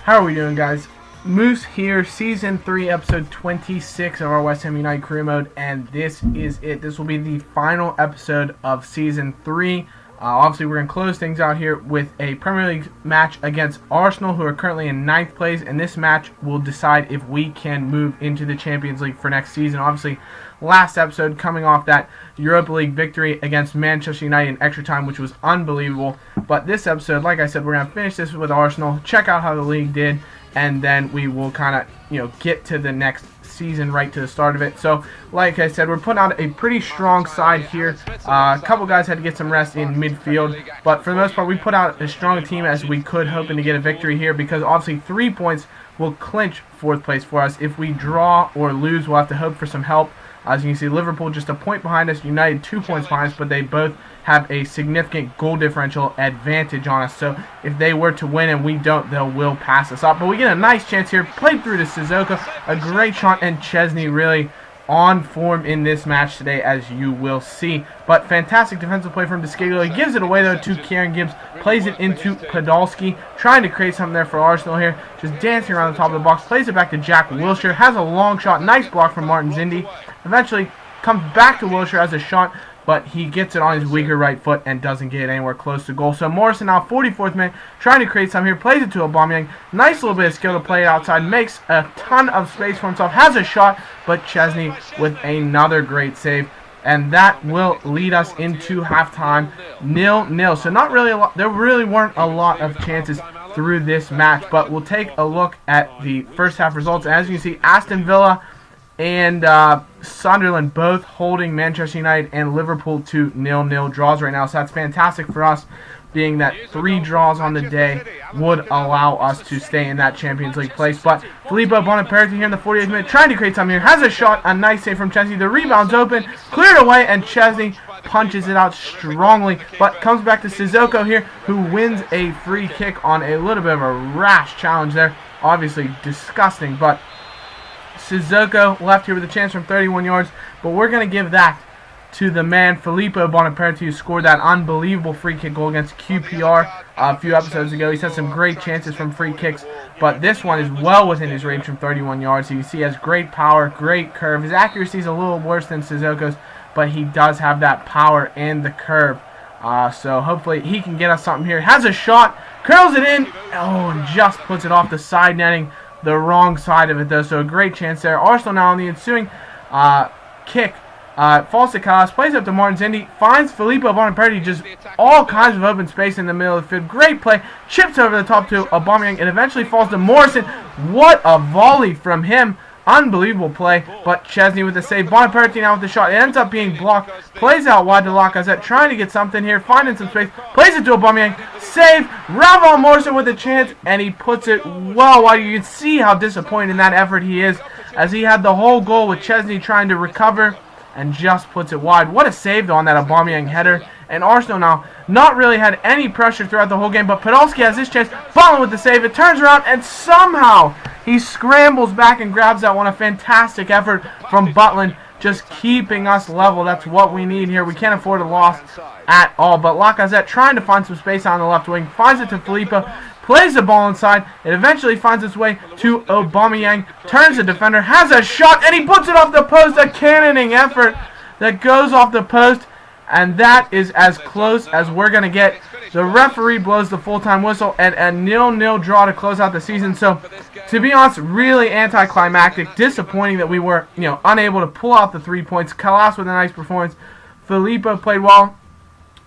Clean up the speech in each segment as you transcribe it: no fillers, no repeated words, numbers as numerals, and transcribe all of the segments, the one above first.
How are we doing, guys? Moose here, Season 3, Episode 26 of our West Ham United Career Mode, and this is it. This will be the final episode of Season 3. Obviously, we're going to close things out here with a Premier League match against Arsenal, who are currently in 9th place, and this match will decide if we can move into the Champions League for next season. Obviously, last episode coming off that Europa League victory against Manchester United in extra time, which was unbelievable. But this episode, like I said, we're going to finish this with Arsenal, check out how the league did, and then we will kind of, get to the next season right to the start of it. So, like I said, we're putting out a pretty strong side here. A couple guys had to get some rest in midfield, but for the most part, we put out as strong a team as we could, hoping to get a victory here, because obviously 3 points will clinch 4th place for us. If we draw or lose, we'll have to hope for some help. As you can see, Liverpool just a point behind us, United 2 points behind us, but they both have a significant goal differential advantage on us. So if they were to win and we don't, they will pass us up. But we get a nice chance here, played through to Sissoko, a great shot, and Chesney really on form in this match today, as you will see. But fantastic defensive play from Descaglio. He gives it away, though, to Kieran Gibbs. Plays it into Podolski, trying to create something there for Arsenal here. Just dancing around the top of the box. Plays it back to Jack Wilshere. Has a long shot. Nice block from Martin Zindi. Eventually comes back to Wilshere as a shot, but he gets it on his weaker right foot and doesn't get anywhere close to goal. So Morrison now, 44th minute, trying to create something here. Plays it to Aubameyang. Nice little bit of skill to play it outside. Makes a ton of space for himself. Has a shot, but Chesney with another great save. And that will lead us into halftime, 0-0. So not really a lot. There really weren't a lot of chances through this match. But we'll take a look at the first half results. As you can see, Aston Villa and Sunderland both holding Manchester United and Liverpool to 0-0 draws right now. So that's fantastic for us, being that 3 draws on the day would allow us to stay in that Champions League place. But Filippo Bonaparti here in the 48th minute, trying to create something here. Has a shot, a nice save from Chesney. The rebound's open, cleared away, and Chesney punches it out strongly. But comes back to Sissoko here, who wins a free kick on a little bit of a rash challenge there. Obviously disgusting, but Sissoko left here with a chance from 31 yards, but we're going to give that to the man Filippo Bonaparti, who scored that unbelievable free kick goal against QPR a few episodes ago. He's had some great chances from free kicks, but this one is well within his range from 31 yards. So you see he has great power, great curve. His accuracy is a little worse than Sissoko's, but he does have that power and the curve. So hopefully he can get us something here. Has a shot, curls it in, and just puts it off the side netting. The wrong side of it, though, so a great chance there. Arsenal now on the ensuing kick. Falls to Callas, plays up to Martin Zindi, finds Filippo Bonaparti, just all kinds of open space in the middle of the field. Great play, chips over the top to Aubameyang, and eventually falls to Morrison. What a volley from him. Unbelievable play, but Chesney with the save. Bonaparti now with the shot. It ends up being blocked. Plays out wide to Lacazette, trying to get something here, finding some space. Plays it to Aubameyang. Save. Ravel Morrison with a chance, and he puts it well wide. You can see how disappointed in that effort he is, as he had the whole goal with Chesney trying to recover and just puts it wide. What a save, though, on that Aubameyang header. And Arsenal now not really had any pressure throughout the whole game, but Podolski has his chance. Butland with the save. It turns around, and somehow he scrambles back and grabs that one. A fantastic effort from Butland, just keeping us level. That's what we need here. We can't afford a loss at all. But Lacazette trying to find some space on the left wing. Finds it to Filippo. Plays the ball inside. It eventually finds its way to Aubameyang. Turns the defender. Has a shot, and he puts it off the post. A cannoning effort that goes off the post. And that is as close as we're going to get. The referee blows the full-time whistle, and a 0-0 draw to close out the season. So, to be honest, really anticlimactic. Disappointing that we were, unable to pull out the 3 points. Callas with a nice performance. Filippo played well.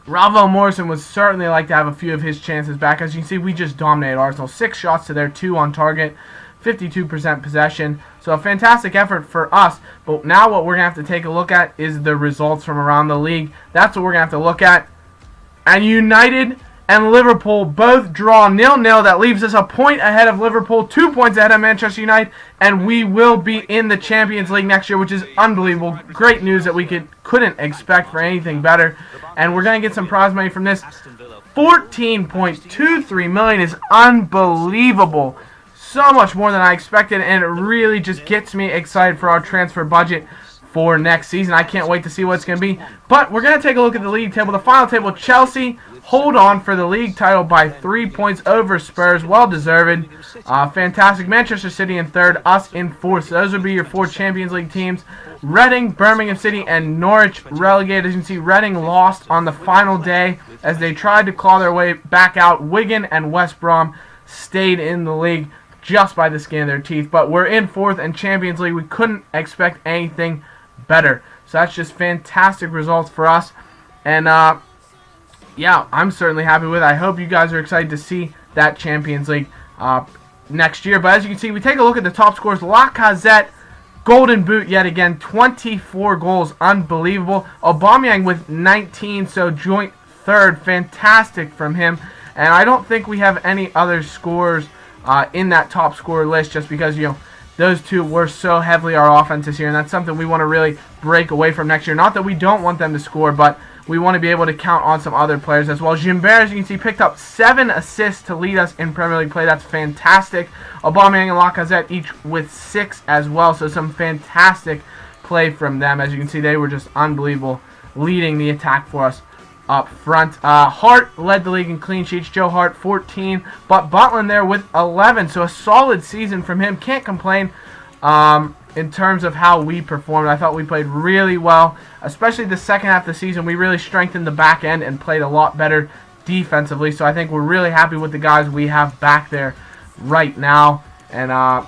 Ravel Morrison would certainly like to have a few of his chances back. As you can see, we just dominated Arsenal. 6 shots to their 2 on target. 52% possession. So a fantastic effort for us. But now what we're going to have to take a look at is the results from around the league. That's what we're going to have to look at. And United and Liverpool both draw 0-0. That leaves us a point ahead of Liverpool, 2 points ahead of Manchester United, and we will be in the Champions League next year, which is unbelievable. Great news that we couldn't expect for anything better. And we're going to get some prize money from this. 14.23 million is unbelievable. So much more than I expected, and it really just gets me excited for our transfer budget for next season. I can't wait to see what it's going to be. But we're going to take a look at the league table. The final table, Chelsea hold on for the league title by 3 points over Spurs. Well deserved. Fantastic. Manchester City in third, us in fourth. So those would be your 4 Champions League teams. Reading, Birmingham City, and Norwich relegated. As you can see, Reading lost on the final day as they tried to claw their way back out. Wigan and West Brom stayed in the league just by the skin of their teeth. But we're in fourth and Champions League. We couldn't expect anything better. So that's just fantastic results for us. And yeah, I'm certainly happy with it. I hope you guys are excited to see that Champions League next year. But as you can see, we take a look at the top scores. Lacazette, Golden Boot yet again, 24 goals, unbelievable. Aubameyang with 19, so joint third, fantastic from him. And I don't think we have any other scores in that top scorer list, just because, you know, those two were so heavily our offense this year, and that's something we want to really break away from next year. Not that we don't want them to score, but we want to be able to count on some other players as well. Gimbert, as you can see, picked up 7 assists to lead us in Premier League play. That's fantastic. Aubameyang and Lacazette each with 6 as well, so some fantastic play from them. As you can see, they were just unbelievable, leading the attack for us up front. Hart led the league in clean sheets. Joe Hart, 14, but Butland there with 11, so a solid season from him. Can't complain in terms of how we performed. I thought we played really well, especially the second half of the season. We really strengthened the back end and played a lot better defensively, so I think we're really happy with the guys we have back there right now. And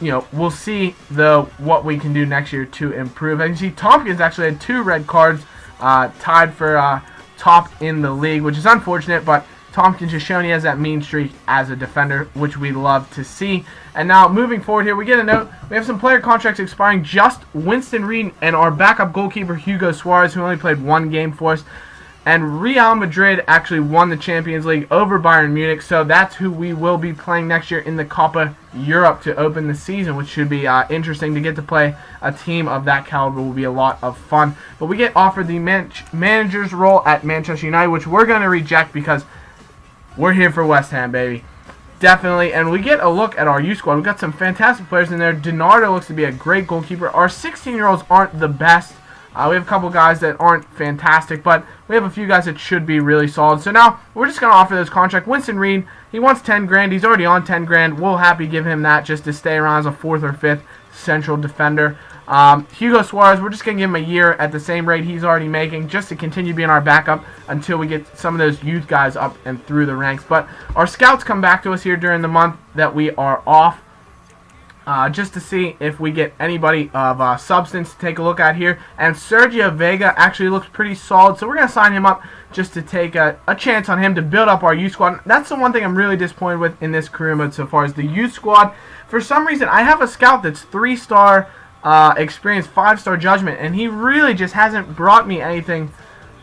you know, we'll see what we can do next year to improve. And you see, Tompkins actually had 2 red cards, tied for top in the league, which is unfortunate, but Tompkins has shown he has that mean streak as a defender, which we love to see. And now, moving forward here, we get a note. We have some player contracts expiring. Just Winston Reed and our backup goalkeeper, Hugo Suarez, who only played 1 game for us. And Real Madrid actually won the Champions League over Bayern Munich, so that's who we will be playing next year in the Copa Europe to open the season, which should be interesting. To get to play a team of that caliber will be a lot of fun. But we get offered the manager's role at Manchester United, which we're going to reject because we're here for West Ham, baby. Definitely. And we get a look at our youth squad. We've got some fantastic players in there. Donardo looks to be a great goalkeeper. Our 16-year-olds aren't the best. We have a couple guys that aren't fantastic, but we have a few guys that should be really solid. So now we're just going to offer this contract. Winston Reed, he wants 10 grand. He's already on 10 grand. We'll happy give him that just to stay around as a 4th or 5th central defender. Hugo Suarez, we're just going to give him a year at the same rate he's already making, just to continue being our backup until we get some of those youth guys up and through the ranks. But our scouts come back to us here during the month that we are off, just to see if we get anybody of substance to take a look at here. And Sergio Vega actually looks pretty solid, so we're going to sign him up just to take a chance on him to build up our youth squad. That's the one thing I'm really disappointed with in this career mode so far is the youth squad. For some reason, I have a scout that's 3-star experience, 5-star judgment, and he really just hasn't brought me anything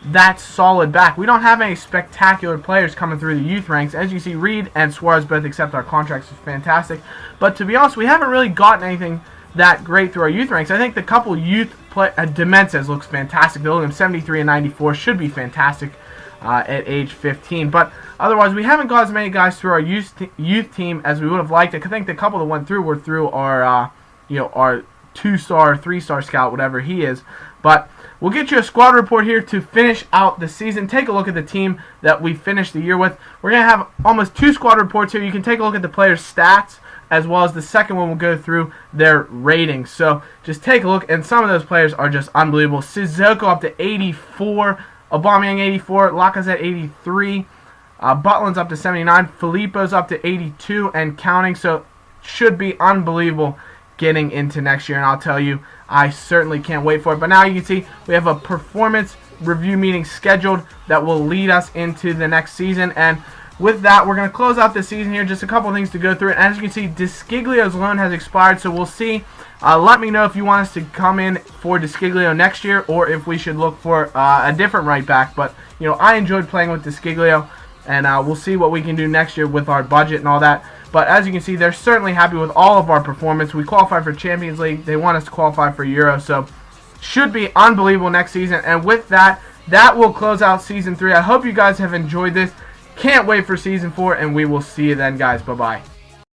that's solid back. We don't have any spectacular players coming through the youth ranks. As you see, Reed and Suarez both accept our contracts, which is fantastic. But to be honest, we haven't really gotten anything that great through our youth ranks. I think the couple youth Demensez looks fantastic. The William 73 and 94 should be fantastic at age 15. But otherwise, we haven't got as many guys through our youth team as we would have liked. I think the couple that went through were through our our 2-star, 3-star scout, whatever he is. But we'll get you a squad report here to finish out the season. Take a look at the team that we finished the year with. We're going to have almost 2 squad reports here. You can take a look at the players' stats, as well as the second one will go through their ratings. So just take a look, and some of those players are just unbelievable. Sissoko up to 84, Aubameyang 84, Lacazette 83, Butland's up to 79, Filippo's up to 82 and counting. So should be unbelievable getting into next year, and I'll tell you, I certainly can't wait for it. But now you can see we have a performance review meeting scheduled that will lead us into the next season. And with that, we're going to close out this season here. Just a couple things to go through. And as you can see, Desciglio's loan has expired, so we'll see. Let me know if you want us to come in for Desciglio next year, or if we should look for a different right back. But you know, I enjoyed playing with Desciglio, and we'll see what we can do next year with our budget and all that. But as you can see, they're certainly happy with all of our performance. We qualified for Champions League. They want us to qualify for Euro. So should be unbelievable next season. And with that, that will close out Season 3. I hope you guys have enjoyed this. Can't wait for Season 4. And we will see you then, guys. Bye-bye.